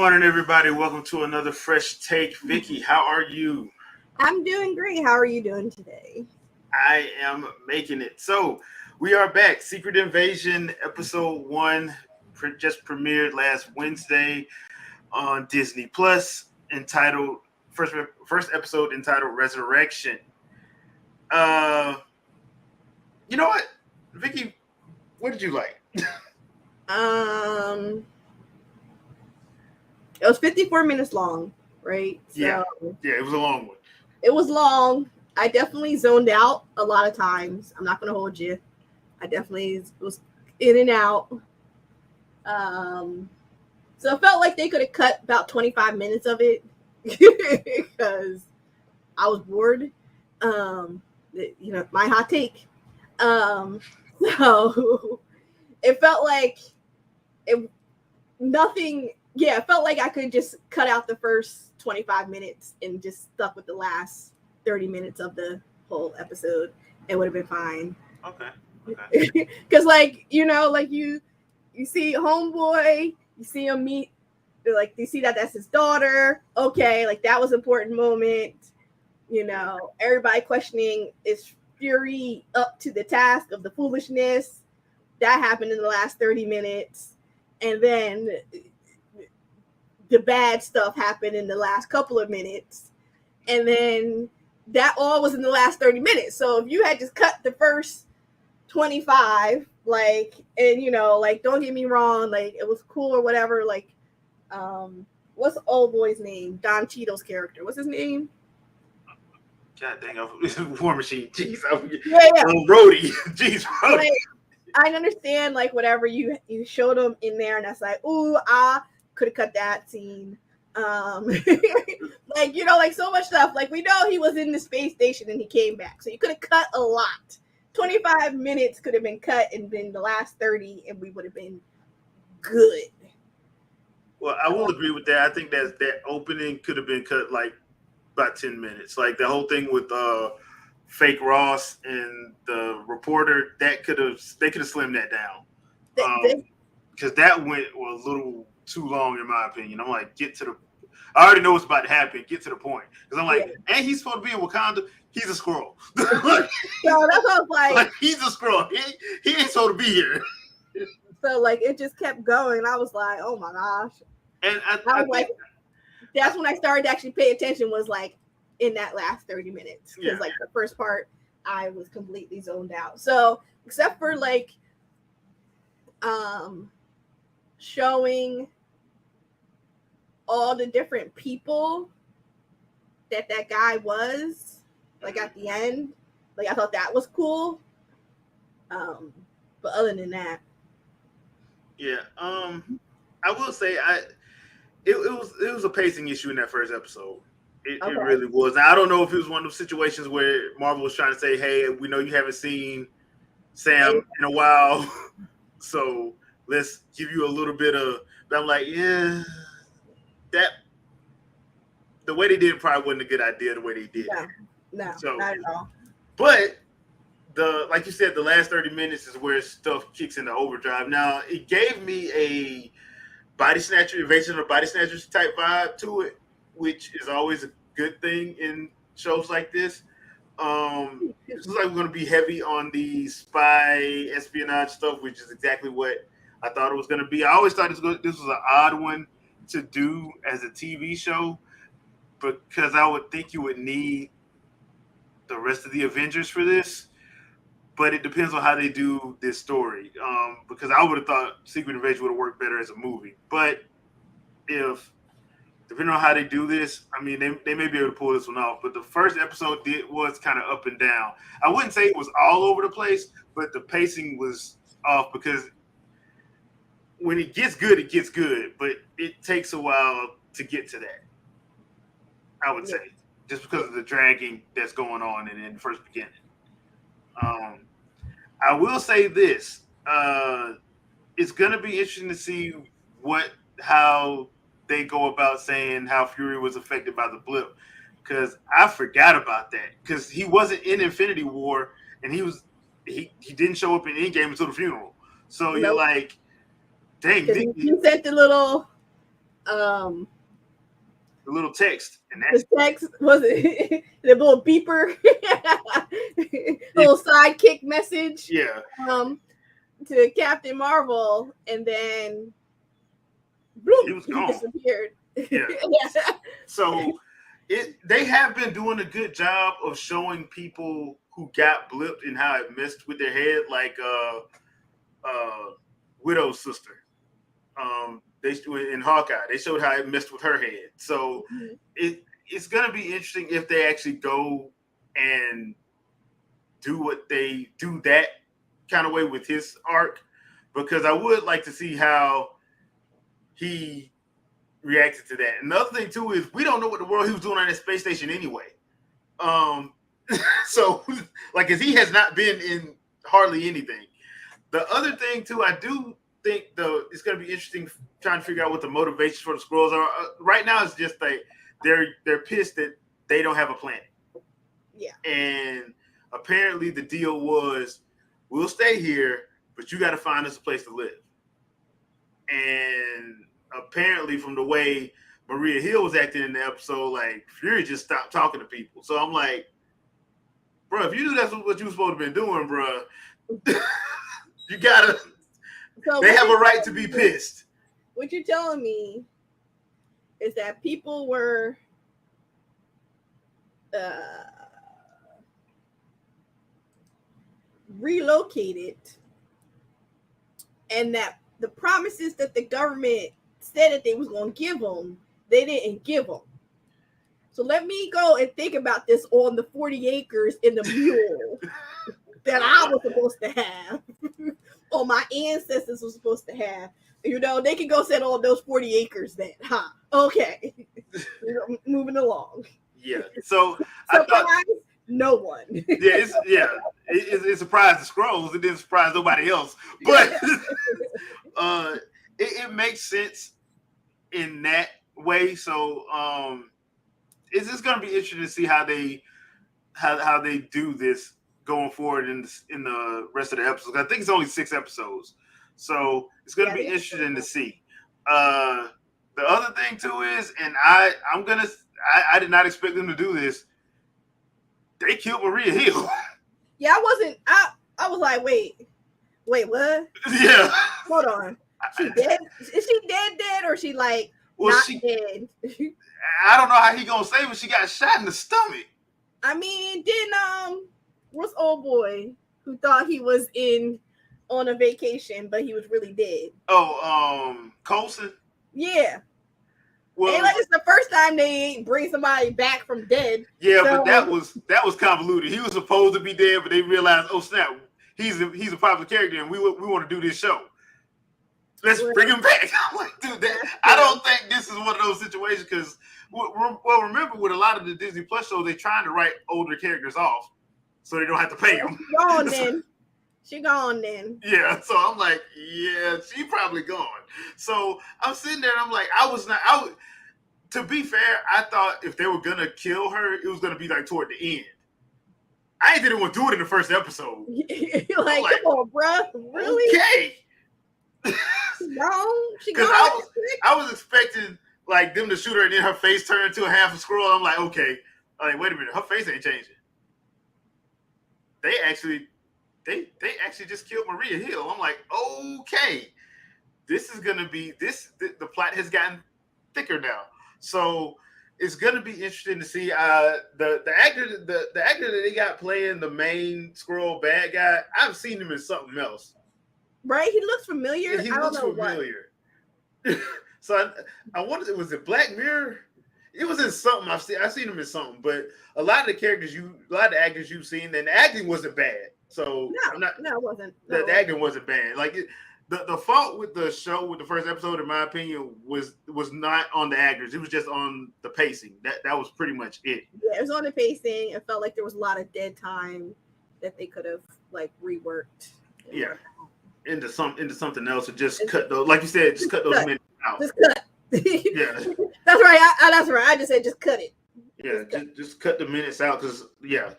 morning, everybody. Welcome to another fresh take. Vicky, how are you? I'm doing great. How are you doing today? I am making it. So, we are back. Secret Invasion Episode 1 just premiered last Wednesday on Disney Plus, entitled first episode entitled Resurrection. Uh, you know what, Vicky? What did you like? Um, it was 54 minutes long, right? Yeah, So yeah, it was a long one. it was long. I definitely zoned out a lot of times. I'm not gonna hold you. I definitely was in and out. Um, so it felt like they could have cut about 25 minutes of it because I was bored. Um, my hot take. Um, so it felt like it nothing. Yeah, it felt like I could just cut out the first 25 minutes and just stuck with the last 30 minutes of the whole episode. It would have been fine. Okay, okay. Because you see homeboy, you see him meet, like you see that's his daughter. Okay, like that was an important moment. Everybody questioning, is Fury up to the task of the foolishness? That happened in the last 30 minutes. And then the bad stuff happened in the last couple of minutes. And then that all was in the last 30 minutes. So if you had just cut the first 25, don't get me wrong, like it was cool or whatever, what's the old boy's name? Don Cheadle's character. What's his name? God dang, War Machine. Jeez, Yeah. Brody. Jeez, Brody. Like, I understand, like, whatever you showed him in there, and that's like, ooh, I could have cut that scene. Like so much stuff. Like, we know he was in the space station and he came back, so you could have cut a lot. 25 minutes could have been cut and been the last 30, and we would have been good. Well, I will agree with that. I think that opening could have been cut like about 10 minutes. Like the whole thing with fake Ross and the reporter, they could have slimmed that down. Because that went a little too long in my opinion. I'm like, I already know what's about to happen. Get to the point. Because I'm like, ain't he supposed to be in Wakanda? He's a Skrull. So that's what I was like he's a Skrull. He ain't supposed to be here. So like it just kept going. I was like, oh my gosh. And I was like, that's when I started to actually pay attention, was like in that last 30 minutes. Because like the first part, I was completely zoned out. So except for like showing all the different people that guy was, like at the end, like I thought that was cool. But other than that, I will say it was a pacing issue in that first episode. It really was. Now, I don't know if it was one of those situations where Marvel was trying to say, "Hey, we know you haven't seen Sam in a while, so let's give you a little bit of." But I'm like, yeah, that the way they did it probably wasn't a good idea. The way they did, no, not at all. But like you said, the last 30 minutes is where stuff kicks into overdrive. Now, it gave me a invasion of body snatchers type vibe to it, which is always a good thing in shows like this. It's like we're going to be heavy on the spy espionage stuff, which is exactly what I thought it was going to be. I always thought this was an odd one to do as a TV show, because I would think you would need the rest of the Avengers for this. But it depends on how they do this story. Because I would have thought Secret Invasion would have worked better as a movie. But depending on how they do this, I mean, they may be able to pull this one off. But the first episode was kind of up and down. I wouldn't say it was all over the place, but the pacing was off, because when it gets good, but it takes a while to get to that, I would say, just because of the dragging that's going on in the first beginning. I will say this: it's going to be interesting to see how they go about saying how Fury was affected by the blip, because I forgot about that, because he wasn't in Infinity War, and he didn't show up in Endgame until the funeral. So you're like, dang, you sent the little um The little text and the that's text was it the little beeper, yeah, little sidekick message yeah. um to Captain Marvel, and then He bloop, was he gone. disappeared. Yeah. Yeah. So they have been doing a good job of showing people who got blipped and how it messed with their head, like Widow's sister. They in Hawkeye, they showed how it messed with her head. So it's gonna be interesting if they actually go and do what they do that kind of way with his arc, because I would like to see how he reacted to that. Another thing too is we don't know what the world he was doing on that space station anyway. Um, so like, cause he has not been in hardly anything. The other thing too, I do think though it's going to be interesting trying to figure out what the motivations for the Skrulls are. Right now, it's just like they're pissed that they don't have a planet. Yeah. And apparently, the deal was we'll stay here, but you got to find us a place to live. And apparently, from the way Maria Hill was acting in the episode, like Fury just stopped talking to people. So I'm like, bro, if you knew that's what you were supposed to be doing, bro, you gotta. So they have a right to be pissed. What you're telling me is that people were relocated, and that the promises that the government said that they was going to give them, they didn't give them. So let me go and think about this on the 40 acres in the mule that I was supposed to have, or my ancestors were supposed to have. You know, they can go set on those 40 acres then, huh? Okay. Moving along. Yeah. So Surprise, I thought no one. it surprised the Skrulls. It didn't surprise nobody else. But it makes sense in that way. So it's just gonna be interesting to see how they do this going forward in the rest of the episodes. I think it's only 6 episodes. So it's gonna be interesting to see. The other thing too is, and I did not expect them to do this. They killed Maria Hill. Yeah, I was like, wait, what? Yeah. Hold on. She dead? Is she dead, or is she like not dead? I don't know how he gonna save her. She got shot in the stomach. I mean, didn't what's old boy who thought he was on a vacation, but he was really dead? Oh, Coulson? Yeah. Well, and like it's the first time they bring somebody back from dead. Yeah, so, but that was convoluted. He was supposed to be dead, but they realized, oh snap, he's a popular character, and we want to do this show. Let's bring him back. I'm like, dude, I don't think this is one of those situations because, well, remember with a lot of the Disney Plus shows, they're trying to write older characters off so they don't have to pay them. She gone then. Yeah, so I'm like, yeah, she probably gone. So I'm sitting there and I'm like, to be fair, I thought if they were gonna kill her, it was gonna be like toward the end. I didn't want to do it in the first episode. like, come on, bro. Really? Okay. No, she gone. I was expecting like them to shoot her and then her face turned to a half a Skrull. I'm like, okay. I'm like, wait a minute, her face ain't changing. They actually just killed Maria Hill. I'm like, okay, this is gonna be the plot has gotten thicker now. So it's gonna be interesting to see the actor that they got playing the main Skrull bad guy. I've seen him in something else. Right, he looks familiar. Yeah, he looks familiar. So I wondered, was it Black Mirror? It was in something. I've seen him in something, but a lot of the actors you've seen, and the acting wasn't bad. So it wasn't. The acting wasn't bad. Like the fault with the show, with the first episode, in my opinion, was not on the actors. It was just on the pacing. That was pretty much it. Yeah, it was on the pacing. It felt like there was a lot of dead time that they could have like reworked. Yeah, into something else, and just cut those. Like you said, just cut those minutes out. Just cut. Yeah, that's right. That's right. I just said just cut it. Yeah, just cut the minutes out because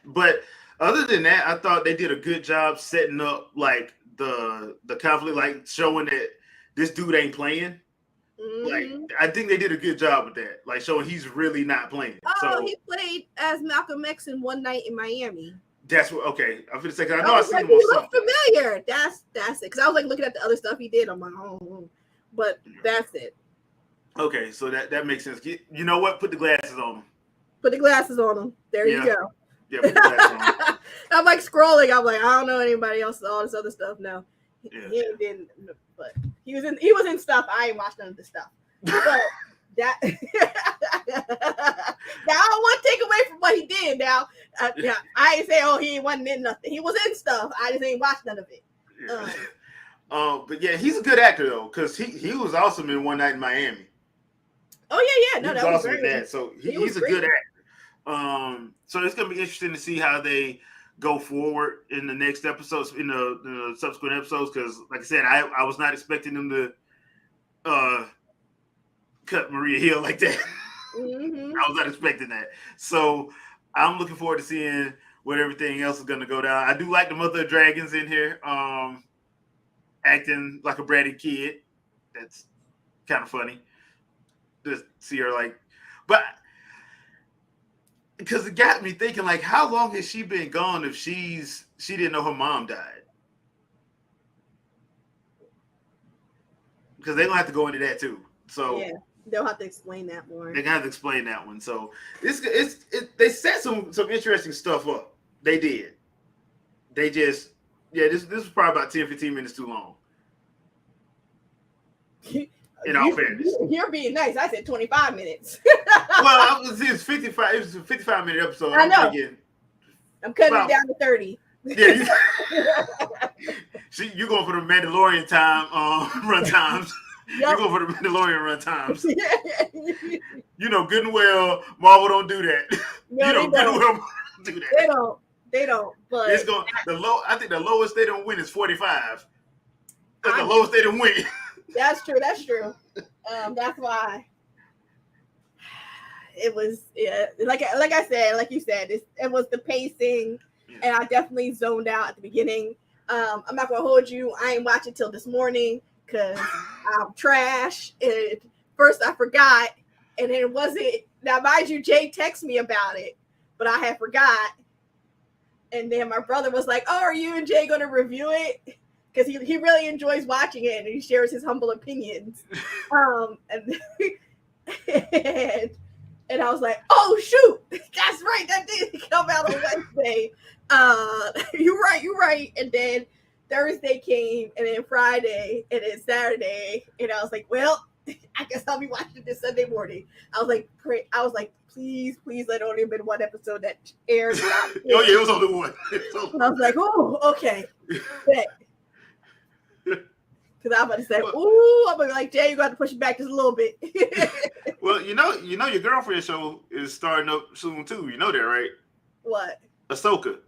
But other than that, I thought they did a good job setting up like the conflict, like showing that this dude ain't playing. Like, Mm-hmm. I think they did a good job with that, like showing he's really not playing. Oh, So he played as Malcolm X in One Night in Miami. that's what. Okay, I'm gonna say, 'cause I I know I was seen like, him he on looks something. familiar. That's it. Because I was like looking at the other stuff he did on my own, but that's it. Okay, so that makes sense. You know what? Put the glasses on him. Put the glasses on him. There you Yeah, go. yeah. Put the glasses on him. I'm like scrolling. I'm like, I don't know anybody else. All this other stuff. No, Yeah. he didn't. But he was in stuff. I ain't watched none of the stuff. But that now I don't want to take away from what he did. Now, yeah, I ain't say he wasn't in nothing. He was in stuff. I just ain't watched none of it. Yeah. But yeah, he's a good actor though, because he was awesome in One Night in Miami. Oh yeah. He No, was that was awesome great. in that. So He was he's a great. good actor. So it's gonna be interesting to see how they go forward in the next episodes, in the subsequent episodes. Because, like I said, I was not expecting them to cut Maria Hill like that. Mm-hmm. I was not expecting that. So I'm looking forward to seeing what everything else is going to go down. I do like the Mother of Dragons in here, acting like a bratty kid. That's kind of funny to see her like, but because it got me thinking, like, how long has she been gone if she didn't know her mom died? Because they're gonna have to go into that too. So Yeah, they'll have to explain that more. they're gonna have to explain that one. So they set some interesting stuff up. They did. They just, yeah, this was probably about 10, 15 minutes too long. In all fairness. You're being nice. I said 25 minutes. Well, it's 55. It was a 55-minute episode. I I'm know. thinking I'm cutting about, it down to 30. Yeah, you're going for the Mandalorian run times. Yep. You're going for the Mandalorian run times. You know good and well Marvel don't do that. No, you know they good and don't. well Marvel don't do that. They don't. But It's going I think the lowest they don't win is 45. That's the I- lowest they don't win. That's true. That's why it was, yeah, like I said, like you said, it was the pacing, and I definitely zoned out at the beginning. I'm not gonna hold you. I ain't watching till this morning because I'm trash. And first I forgot, and then it wasn't. Now, mind you, Jay texted me about it, but I had forgot. And then my brother was like, "Oh, are you and Jay gonna review it?" Because he really enjoys watching it and he shares his humble opinions. And I was like, oh shoot, that's right, that did come out on Wednesday. You're right. And then Thursday came, and then Friday, and then Saturday, and I was like, well, I guess I'll be watching this Sunday morning. I was like, please, let only have been one episode that aired. Oh yeah, it was only one. I was like, oh, okay. Because I'm about to say, I'm going to be like, Jay, you got to push it back just a little bit. Well, you know, your girlfriend show is starting up soon too. You know that, right? What? Ahsoka.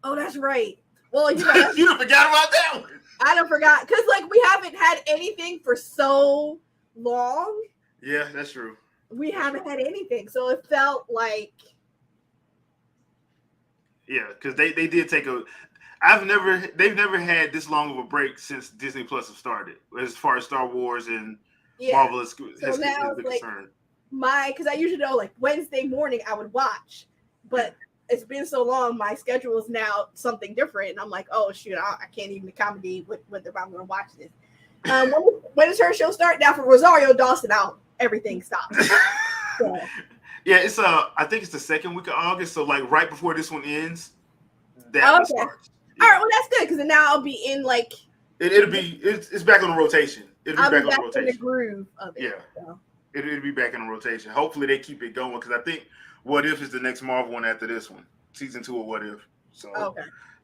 Oh, that's right. Well, you done forgot about that one. I done forgot because we haven't had anything for so long. Yeah, that's true. We haven't had anything, so it felt like. Yeah, because they did take a. They've never had this long of a break since Disney Plus have started, as far as Star Wars and Marvel has been concerned. Because I usually know Wednesday morning I would watch, but it's been so long, my schedule is now something different, and I'm like, oh shoot, I can't even accommodate with if I'm going to watch this. When does her show start? Now for Rosario Dawson, everything stops. So. Yeah, it's I think it's the second week of August, so right before this one ends, that one starts. Yeah. All right, well that's good because now I'll be in it's back on the rotation. I'll be back in the groove of it. Yeah, so. It'll be back in the rotation. Hopefully they keep it going because I think What If is the next Marvel one after this one, season 2 of What If. So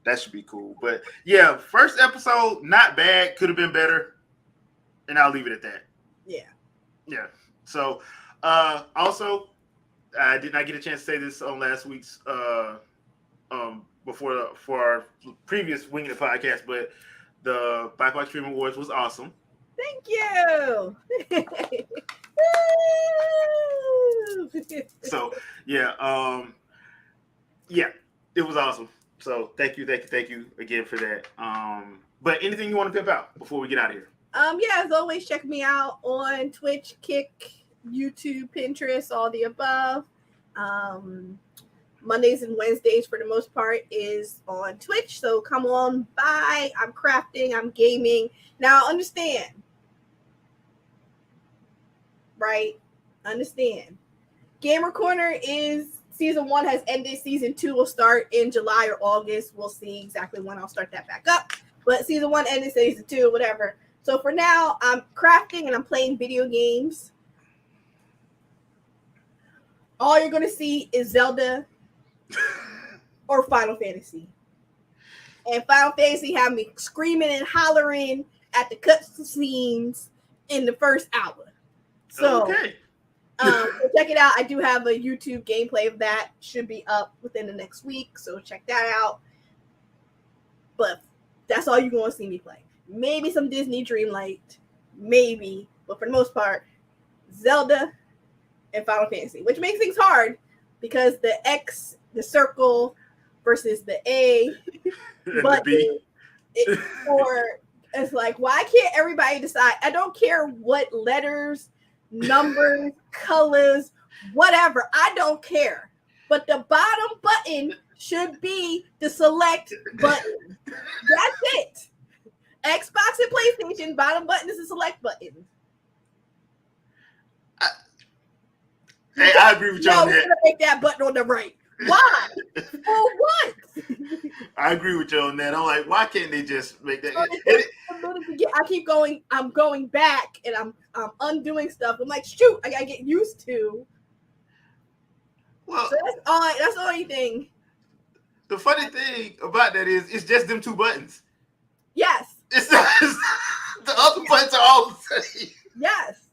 that should be cool. But yeah, first episode not bad, could have been better, and I'll leave it at that. Yeah. So also, I did not get a chance to say this on last week's for our previous Winging It podcast, but the BIPOC Stream Awards was awesome. Thank you. So yeah, it was awesome. So thank you again for that. But anything you want to pimp out before we get out of here? Yeah, as always, check me out on Twitch, Kick, YouTube, Pinterest, all the above. Um, Mondays and Wednesdays, for the most part, is on Twitch. So come on by. I'm crafting, I'm gaming. Now, understand, right? Understand. Gamer Corner is season 1 has ended. Season 2 will start in July or August. We'll see exactly when I'll start that back up. But season 1 ended, season 2, whatever. So for now, I'm crafting and I'm playing video games. All you're gonna see is Zelda or Final Fantasy. And Final Fantasy had me screaming and hollering at the cutscenes in the first hour. So, okay. so check it out. I do have a YouTube gameplay of that. Should be up within the next week. So check that out. But that's all you're going to see me play. Maybe some Disney Dreamlight. Maybe. But for the most part, Zelda and Final Fantasy. Which makes things hard because the X, the circle versus the A. But it's like, why can't everybody decide? I don't care what letters, numbers, colors, whatever. I don't care. But the bottom button should be the select button. That's it. Xbox and PlayStation, bottom button is the select button. Hey, I agree with you on we're that. gonna make that button on the right. Why? For what? I agree with you on that. I'm like, why can't they just make that? I keep going. I'm going back and I'm undoing stuff. I'm like, shoot, I gotta get used to. Well, So that's the only thing. The funny thing about that is, it's just them 2 buttons. Yes. It's not, the other buttons are all the same. Yes.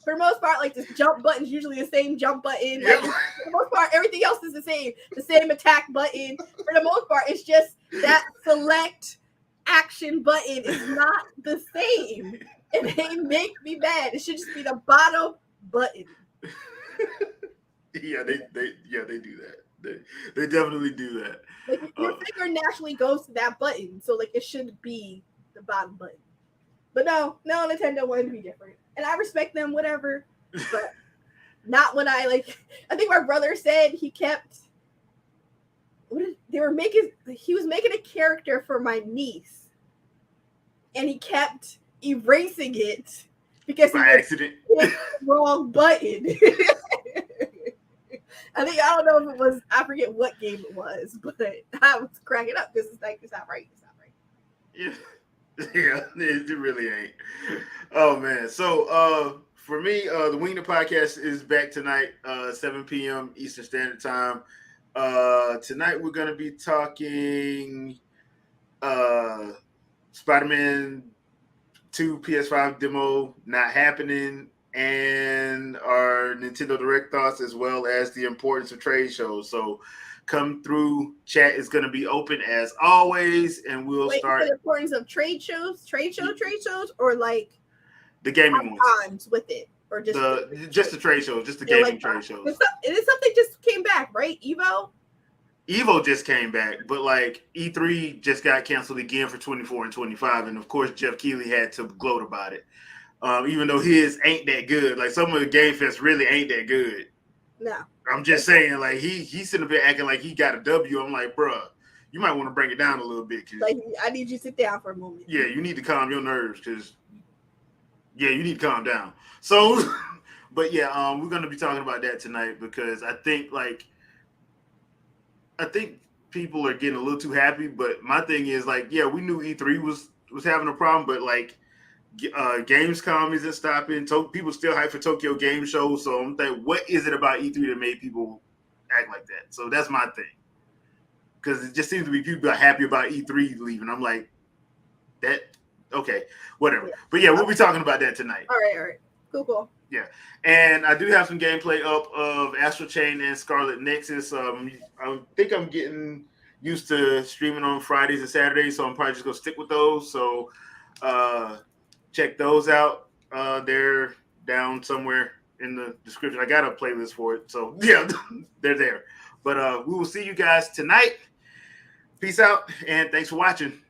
For the most part, like, this jump button's usually the same jump button. Yep. Like, for the most part, everything else is the same attack button. For the most part, it's just that select action button is not the same. And they make me mad. It should just be the bottom button. Yeah, they do that. They definitely do that. Like, your finger naturally goes to that button, so like it should be the bottom button. But no, Nintendo wanted to be different. And I respect them, whatever. But not when I think my brother said he kept he was making a character for my niece. And he kept erasing it because by accident. Hit the wrong button. I don't know if it was, I forget what game it was, but I was cracking up because it's like, it's not right. Yeah. Yeah, it really ain't. Oh man. So for me, the Wing the Podcast is back tonight, 7 p.m. Eastern Standard Time. Tonight we're gonna be talking Spider-Man 2 PS5 demo not happening, and our Nintendo Direct thoughts, as well as the importance of trade shows. So come through. Chat is going to be open as always, and we'll start. The importance of trade shows, or like the gaming ones with it, or just the trade shows, just the gaming trade shows. It is something just came back, right? Evo just came back, but like E3 just got canceled again for 24 and 25, and of course Jeff Keighley had to gloat about it. Even though his ain't that good, like some of the Game Fest really ain't that good. No. I'm just saying, like he's sitting there acting like he got a W. I'm like, bruh, you might want to bring it down a little bit. Like, I need you to sit down for a moment. Yeah, you need to calm your nerves, because you need to calm down. So, but yeah, we're gonna be talking about that tonight, because I think people are getting a little too happy. But my thing is, like, yeah, we knew E3 was having a problem, but like Gamescom isn't stopping. People still hype for Tokyo Game Show. So I'm thinking, what is it about E3 that made people act like that? So that's my thing. Because it just seems to be people are happy about E3 leaving. I'm like, that, okay, whatever. Yeah. But yeah, we'll be talking about that tonight. All right. Cool. Yeah. And I do have some gameplay up of Astral Chain and Scarlet Nexus. I think I'm getting used to streaming on Fridays and Saturdays, so I'm probably just going to stick with those. So, check those out. They're down somewhere in the description. I got a playlist for it. So, yeah, they're there. But we will see you guys tonight. Peace out, and thanks for watching.